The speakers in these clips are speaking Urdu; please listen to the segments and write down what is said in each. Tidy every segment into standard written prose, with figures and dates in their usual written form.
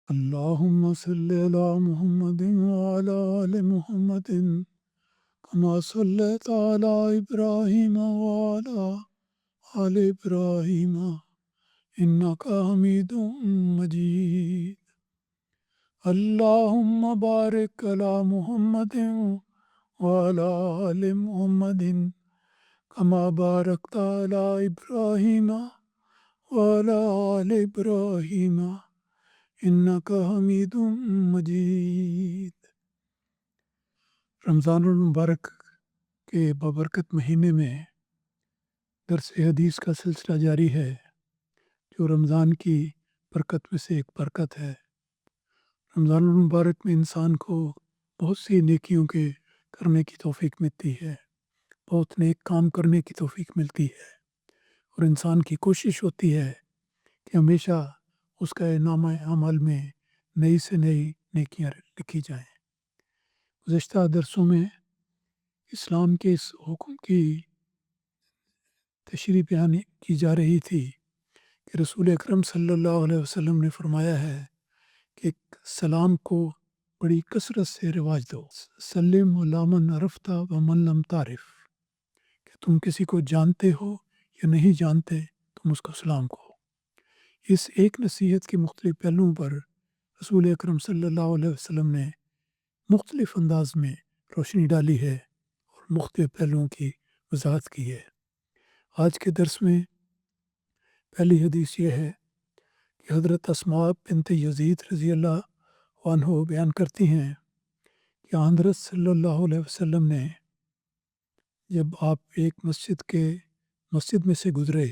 اللهم صل على محمد وعلى آل محمد كما صليت على إبراهيم وعلى آل إبراهيم إنك حميد مجيد. اللهم بارك على محمد وعلى آل محمد كما باركت على إبراهيم وعلى آل إبراهيم إنك حميد مجيد. رمضان المبارک کے بابرکت مہینے میں درس حدیث کا سلسلہ جاری ہے، جو رمضان کی برکت میں سے ایک برکت ہے۔ رمضان المبارک میں انسان کو بہت سی نیکیوں کے کرنے کی توفیق ملتی ہے، بہت نیک کام کرنے کی توفیق ملتی ہے، اور انسان کی کوشش ہوتی ہے کہ ہمیشہ اس کا نامہ اعمال میں نئی سے نئی نیکیاں لکھی جائیں۔ گزشتہ درسوں میں اسلام کے اس حکم کی تشریح بیان کی جا رہی تھی کہ رسول اکرم صلی اللہ علیہ وسلم نے فرمایا ہے کہ سلام کو بڑی کثرت سے رواج دو۔ سلم علی من عرفت و من لم تعرف، کہ تم کسی کو جانتے ہو یا نہیں جانتے، تم اس کو سلام کہو۔ اس ایک نصیحت کے مختلف پہلوؤں پر رسول اکرم صلی اللہ علیہ وسلم نے مختلف انداز میں روشنی ڈالی ہے اور مختلف پہلوؤں کی وضاحت کی ہے۔ آج کے درس میں پہلی حدیث یہ ہے کہ حضرت اسماء بنت یزید رضی اللہ عنہ بیان کرتی ہیں کہ حضرت صلی اللہ علیہ وسلم نے جب آپ ایک مسجد میں سے گزرے،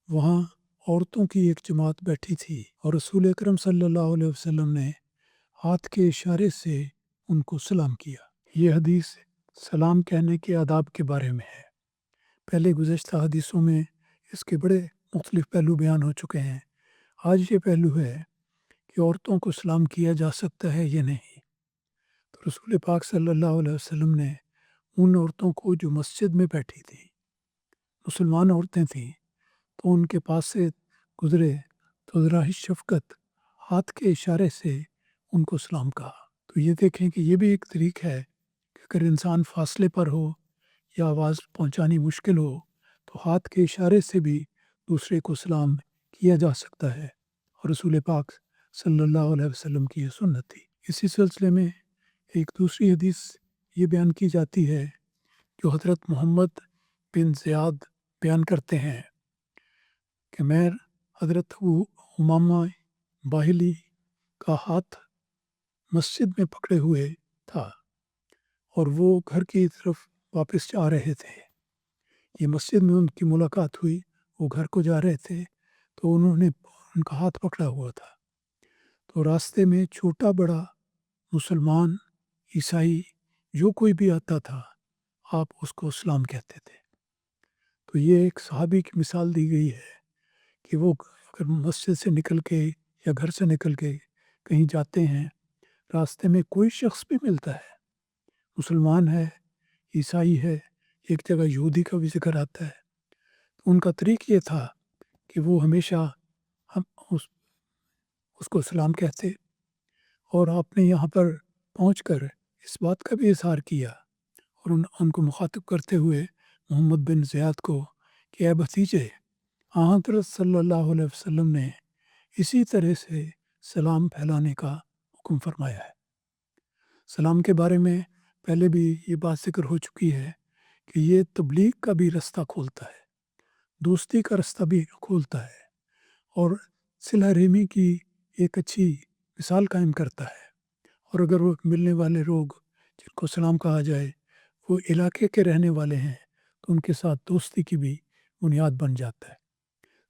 وہاں عورتوں کی ایک جماعت بیٹھی تھی اور رسول اکرم صلی اللہ علیہ وسلم نے ہاتھ کے اشارے سے ان کو سلام کیا۔ یہ حدیث سلام کہنے کے آداب کے بارے میں ہے۔ پہلے گزشتہ حدیثوں میں اس کے بڑے مختلف پہلو بیان ہو چکے ہیں۔ آج یہ پہلو ہے کہ عورتوں کو سلام کیا جا سکتا ہے یا نہیں۔ تو رسول پاک صلی اللہ علیہ وسلم نے ان عورتوں کو جو مسجد میں بیٹھی تھیں، مسلمان عورتیں تھیں، تو ان کے پاس سے گزرے تو ذرا ہی شفقت ہاتھ کے اشارے سے ان کو سلام کہا۔ تو یہ دیکھیں کہ یہ بھی ایک طریقہ ہے کہ اگر انسان فاصلے پر ہو یا آواز پہنچانی مشکل ہو تو ہاتھ کے اشارے سے بھی دوسرے کو سلام کیا جا سکتا ہے، اور رسول پاک صلی اللہ علیہ وسلم کی یہ سنت تھی۔ اسی سلسلے میں ایک دوسری حدیث یہ بیان کی جاتی ہے جو حضرت محمد بن زیاد بیان کرتے ہیں کہ میں حضرت امامہ باہلی کا ہاتھ مسجد میں پکڑے ہوئے تھا اور وہ گھر کی طرف واپس جا رہے تھے۔ یہ مسجد میں ان کی ملاقات ہوئی، وہ گھر کو جا رہے تھے تو انہوں نے ان کا ہاتھ پکڑا ہوا تھا۔ تو راستے میں چھوٹا بڑا مسلمان، عیسائی، جو کوئی بھی آتا تھا، آپ اس کو سلام کہتے تھے۔ تو یہ ایک صحابی کی مثال دی گئی ہے کہ وہ اگر مسجد سے نکل کے یا گھر سے نکل کے کہیں جاتے ہیں، راستے میں کوئی شخص بھی ملتا ہے، مسلمان ہے، عیسائی ہے، ایک جگہ یہودی کا بھی ذکر آتا ہے، تو ان کا طریق یہ تھا کہ وہ ہمیشہ ہم اس کو سلام کہتے، اور آپ نے یہاں پر پہنچ کر اس بات کا بھی اظہار کیا اور ان کو مخاطب کرتے ہوئے محمد بن زیاد کو کہ اے بھتیجے، حضرت صلی اللہ علیہ وسلم نے اسی طرح سے سلام پھیلانے کا حکم فرمایا ہے۔ سلام کے بارے میں پہلے بھی یہ بات ذکر ہو چکی ہے کہ یہ تبلیغ کا بھی رستہ کھولتا ہے، دوستی کا رستہ بھی کھولتا ہے، اور صلہ رحمی کی ایک اچھی مثال قائم کرتا ہے۔ اور اگر وہ ملنے والے لوگ جن کو سلام کہا جائے وہ علاقے کے رہنے والے ہیں تو ان کے ساتھ دوستی کی بھی بنیاد بن جاتا ہے۔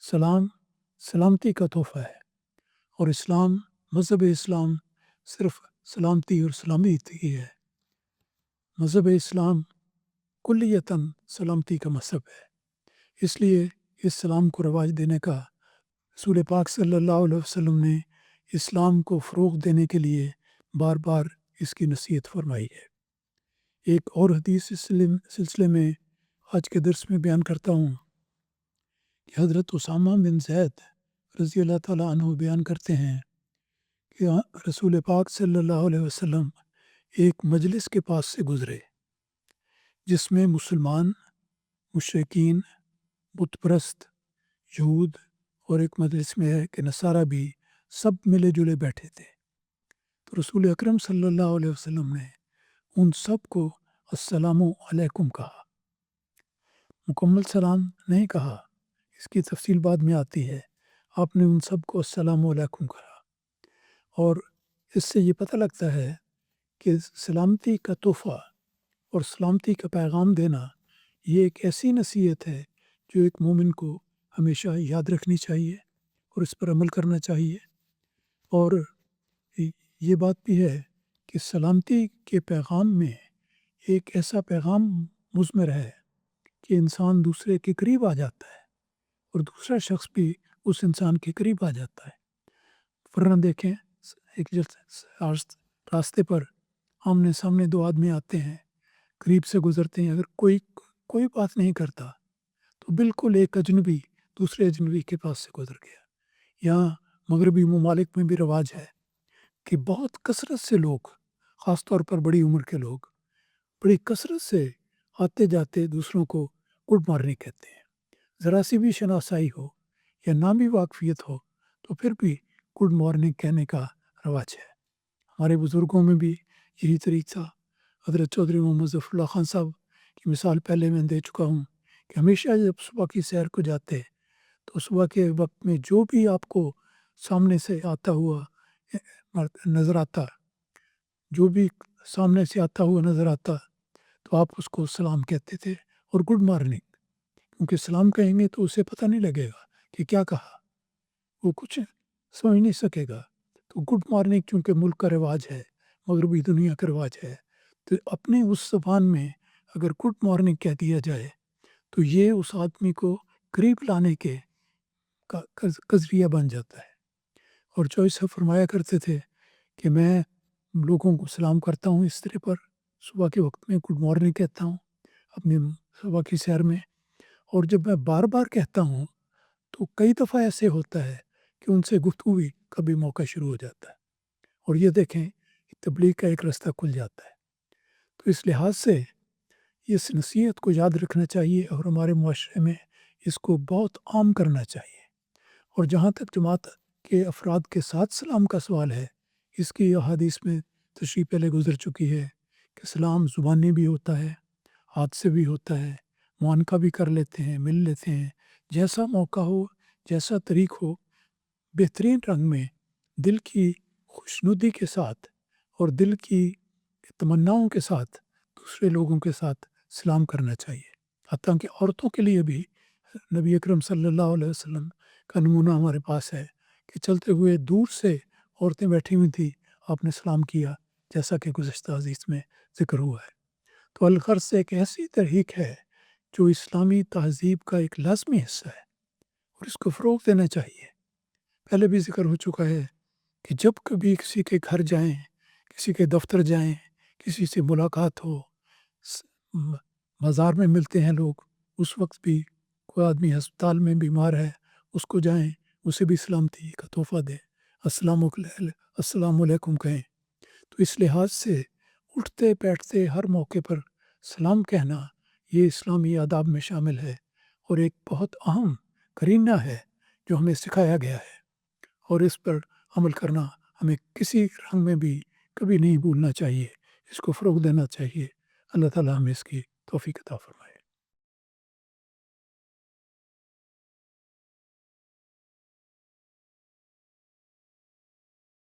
سلام سلامتی کا تحفہ ہے، اور مذہب اسلام صرف سلامتی اور سلامیتی ہے۔ مذہب اسلام کلیتاً سلامتی کا مذہب ہے، اس لیے اس سلام کو رواج دینے کا رسول پاک صلی اللہ علیہ وسلم نے اسلام کو فروغ دینے کے لیے بار بار اس کی نصیحت فرمائی ہے۔ ایک اور حدیث اس سلسلے میں آج کے درس میں بیان کرتا ہوں کہ حضرت اسامہ بن زید رضی اللہ تعالیٰ عنہ بیان کرتے ہیں کہ رسول پاک صلی اللہ علیہ وسلم ایک مجلس کے پاس سے گزرے جس میں مسلمان، مشرکین، بت پرست، یہود اور ایک مجلس میں ہے کہ نصارہ بھی سب ملے جلے بیٹھے تھے۔ تو رسول اکرم صلی اللہ علیہ وسلم نے ان سب کو السلام علیکم کہا، مکمل سلام نہیں کہا، اس کی تفصیل بعد میں آتی ہے۔ آپ نے ان سب کو السلام علیکم کہا، اور اس سے یہ پتہ لگتا ہے کہ سلامتی کا تحفہ اور سلامتی کا پیغام دینا یہ ایک ایسی نصیحت ہے جو ایک مومن کو ہمیشہ یاد رکھنی چاہیے اور اس پر عمل کرنا چاہیے۔ اور یہ بات بھی ہے کہ سلامتی کے پیغام میں ایک ایسا پیغام مضمر ہے کہ انسان دوسرے کے قریب آ جاتا ہے اور دوسرا شخص بھی اس انسان کے قریب آ جاتا ہے۔ ورنہ دیکھیں، ایک راستے پر آمنے سامنے دو آدمی آتے ہیں، قریب سے گزرتے ہیں، اگر کوئی بات نہیں کرتا تو بالکل ایک اجنبی دوسرے اجنبی کے پاس سے گزر گیا۔ یہاں مغربی ممالک میں بھی رواج ہے کہ بہت کثرت سے لوگ، خاص طور پر بڑی عمر کے لوگ، بڑی کثرت سے آتے جاتے دوسروں کو گڈ مارننگ کہتے ہیں۔ ذرا سی بھی شناسائی ہو یا نہ بھی واقفیت ہو تو پھر بھی گڈ مارننگ کہنے کا رواج ہے۔ ہمارے بزرگوں میں بھی یہی طریقہ تھا۔ حضرت چودھری محمد ظفر اللہ خان صاحب کی مثال پہلے میں دے چکا ہوں کہ ہمیشہ جب صبح کی سیر کو جاتے تو صبح کے وقت میں جو بھی آپ کو سامنے سے آتا ہوا نظر آتا، جو بھی سامنے سے آتا ہوا نظر آتا تو آپ اس کو سلام کہتے تھے، اور گڈ مارننگ، کیونکہ سلام کہیں گے تو اسے پتہ نہیں لگے گا کہ کیا کہا، وہ کچھ سمجھ نہیں سکے گا۔ تو گڈ مارننگ چونکہ ملک کا رواج ہے، مغربی دنیا کا رواج ہے، تو اپنے اس زبان میں اگر گڈ مارننگ کہہ دیا جائے تو یہ اس آدمی کو قریب لانے کے کا ذریعہ بن جاتا ہے۔ اور جو اسے فرمایا کرتے تھے کہ میں لوگوں کو سلام کرتا ہوں اس طرح پر، صبح کے وقت میں گڈ مارننگ کہتا ہوں اپنی صبح کی سیر میں، اور جب میں بار بار کہتا ہوں تو کئی دفعہ ایسے ہوتا ہے کہ ان سے گفتگو کا بھی موقع شروع ہو جاتا ہے، اور یہ دیکھیں تبلیغ کا ایک رستہ کھل جاتا ہے۔ تو اس لحاظ سے اس نصیحت کو یاد رکھنا چاہیے اور ہمارے معاشرے میں اس کو بہت عام کرنا چاہیے۔ اور جہاں تک جماعت کے افراد کے ساتھ سلام کا سوال ہے، اس کی احادیث میں تشریح پہلے گزر چکی ہے کہ سلام زبانی بھی ہوتا ہے، ہاتھ سے بھی ہوتا ہے، معانقہ بھی کر لیتے ہیں، مل لیتے ہیں، جیسا موقع ہو، جیسا طریق ہو، بہترین رنگ میں دل کی خوشنودی کے ساتھ اور دل کی تمناؤں کے ساتھ دوسرے لوگوں کے ساتھ سلام کرنا چاہیے۔ حتیٰ کہ عورتوں کے لیے بھی نبی اکرم صلی اللہ علیہ وسلم کا نمونہ ہمارے پاس ہے کہ چلتے ہوئے دور سے عورتیں بیٹھی ہوئی تھیں، آپ نے سلام کیا، جیسا کہ گزشتہ حدیث میں ذکر ہوا ہے۔ تو الغرض ایک ایسی تحریک ہے جو اسلامی تہذیب کا ایک لازمی حصہ ہے اور اس کو فروغ دینا چاہیے۔ پہلے بھی ذکر ہو چکا ہے کہ جب کبھی کسی کے گھر جائیں، کسی کے دفتر جائیں، کسی سے ملاقات ہو، بازار میں ملتے ہیں لوگ، اس وقت بھی کوئی آدمی ہسپتال میں بیمار ہے، اس کو جائیں، اسے بھی سلامتی کا تحفہ دیں، السلام علیکم کہیں۔ تو اس لحاظ سے اٹھتے بیٹھتے ہر موقع پر سلام کہنا یہ اسلامی آداب میں شامل ہے اور ایک بہت اہم کرینہ ہے جو ہمیں سکھایا گیا ہے، اور اس پر عمل کرنا ہمیں کسی رنگ میں بھی کبھی نہیں بھولنا چاہیے، اس کو فروغ دینا چاہیے۔ اللہ تعالیٰ ہمیں اس کی توفیق عطا فرمائے۔